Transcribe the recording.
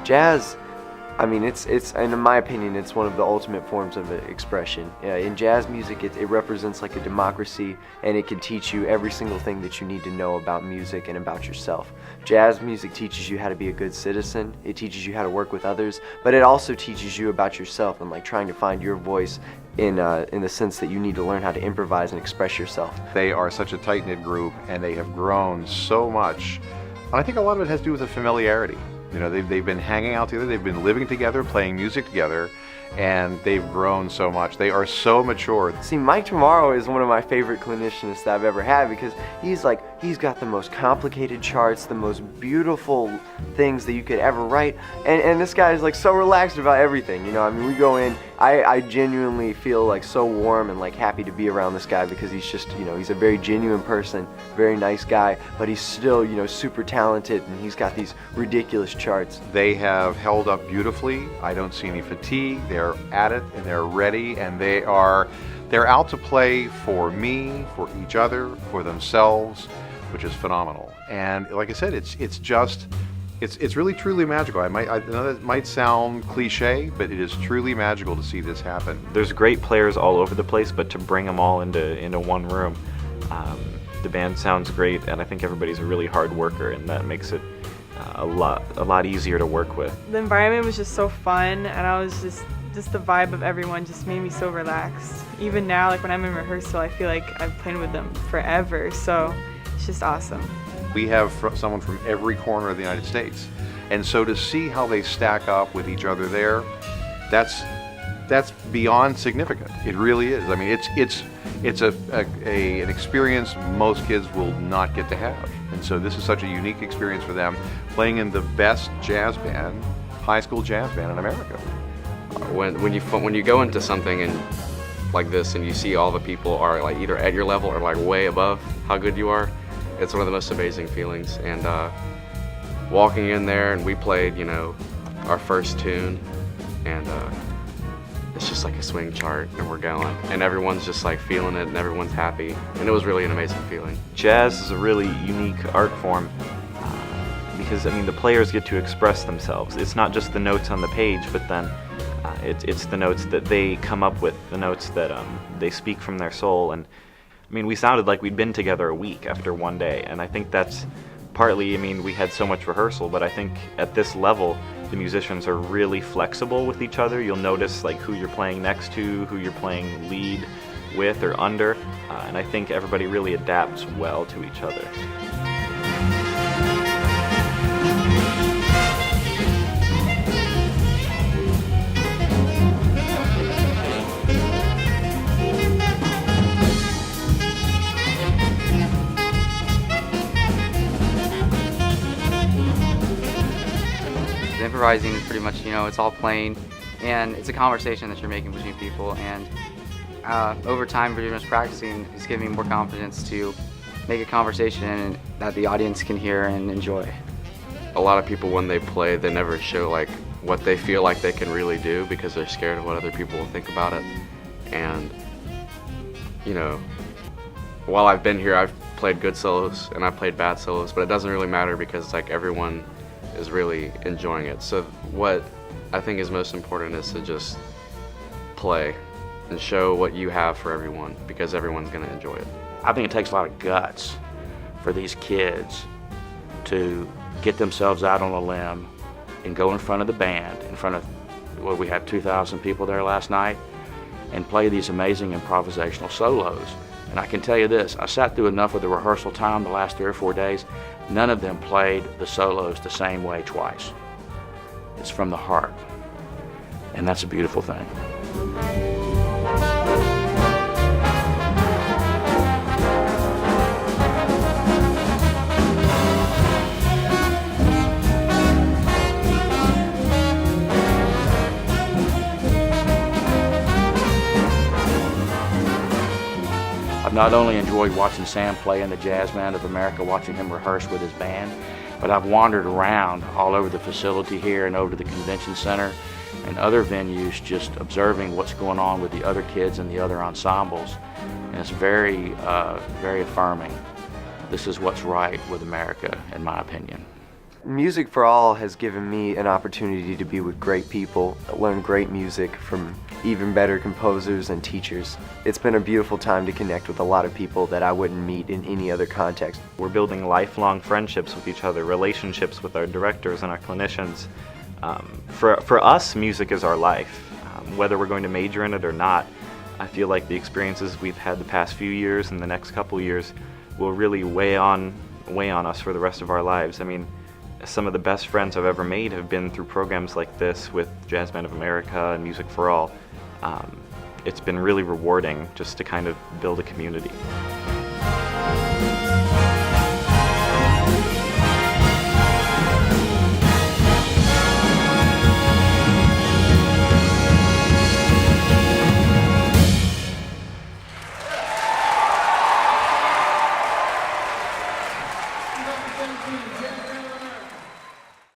Jazz, I mean, it's and in my opinion, it's one of the ultimate forms of expression. In jazz music, it represents like a democracy, and it can teach you every single thing that you need to know about music and about yourself. Jazz music teaches you how to be a good citizen. It teaches you how to work with others, but it also teaches you about yourself and like trying to find your voice in the sense that you need to learn how to improvise and express yourself. They are such a tight-knit group, and they have grown so much. And I think a lot of it has to do with the familiarity. You know, they've been hanging out together, they've been living together, playing music together, and they've grown so much. They are so mature. See, Mike Tomaro is one of my favorite clinicians that I've ever had, because he's got the most complicated charts, the most beautiful things that you could ever write, and this guy is like so relaxed about everything. You know, I mean, we go in, I genuinely feel like so warm and like happy to be around this guy, because he's just, you know, he's a very genuine person, very nice guy, but he's still, you know, super talented, and he's got these ridiculous charts. They have held up beautifully. I don't see any fatigue. They're at it and they're ready, and they're out to play for me, for each other, for themselves, which is phenomenal. And like I said, it's really truly magical. I know that might sound cliche, but it is truly magical to see this happen. There's great players all over the place, but to bring them all into one room, the band sounds great, and I think everybody's a really hard worker, and that makes it a lot easier to work with. The environment was just so fun, and I was just the vibe of everyone just made me so relaxed. Even now, like when I'm in rehearsal, I feel like I've played with them forever, so it's just awesome. We have someone from every corner of the United States, and so to see how they stack up with each other there, that's beyond significant. It really is. I mean, it's an experience most kids will not get to have, and so this is such a unique experience for them, playing in the best jazz band, high school jazz band in America. When you go into something and like this, and you see all the people are like either at your level or like way above how good you are, it's one of the most amazing feelings. And walking in there, and we played, you know, our first tune, and it's just like a swing chart, and we're going, and everyone's just like feeling it, and everyone's happy, and it was really an amazing feeling. Jazz is a really unique art form because, I mean, the players get to express themselves. It's not just the notes on the page, but then it's the notes that they come up with, the notes that they speak from their soul. And I mean, we sounded like we'd been together a week after one day, and I think that's partly, I mean, we had so much rehearsal, but I think at this level, the musicians are really flexible with each other. You'll notice like who you're playing next to, who you're playing lead with or under, and I think everybody really adapts well to each other. Improvising is pretty much, you know, it's all playing, and it's a conversation that you're making between people, and over time, pretty much practicing, it's giving me more confidence to make a conversation that the audience can hear and enjoy. A lot of people, when they play, they never show like what they feel like they can really do because they're scared of what other people will think about it. And you know, while I've been here, I've played good solos and I've played bad solos, but it doesn't really matter because it's like everyone is really enjoying it. So what I think is most important is to just play and show what you have for everyone, because everyone's going to enjoy it. I think it takes a lot of guts for these kids to get themselves out on a limb and go in front of the band, in front of, well, we had 2,000 people there last night, and play these amazing improvisational solos. And I can tell you this, I sat through enough of the rehearsal time the last 3 or 4 days, none of them played the solos the same way twice. It's from the heart, and that's a beautiful thing. I've not only enjoyed watching Sam play in the Jazz Band of America, watching him rehearse with his band, but I've wandered around all over the facility here and over to the convention center and other venues, just observing what's going on with the other kids and the other ensembles. And it's very, very affirming. This is what's right with America, in my opinion. Music for All has given me an opportunity to be with great people, learn great music from even better composers and teachers. It's been a beautiful time to connect with a lot of people that I wouldn't meet in any other context. We're building lifelong friendships with each other, relationships with our directors and our clinicians. For us, music is our life. Whether we're going to major in it or not, I feel like the experiences we've had the past few years and the next couple years will really weigh on us for the rest of our lives. I mean, some of the best friends I've ever made have been through programs like this with Jazz Band of America and Music for All. It's been really rewarding just to kind of build a community.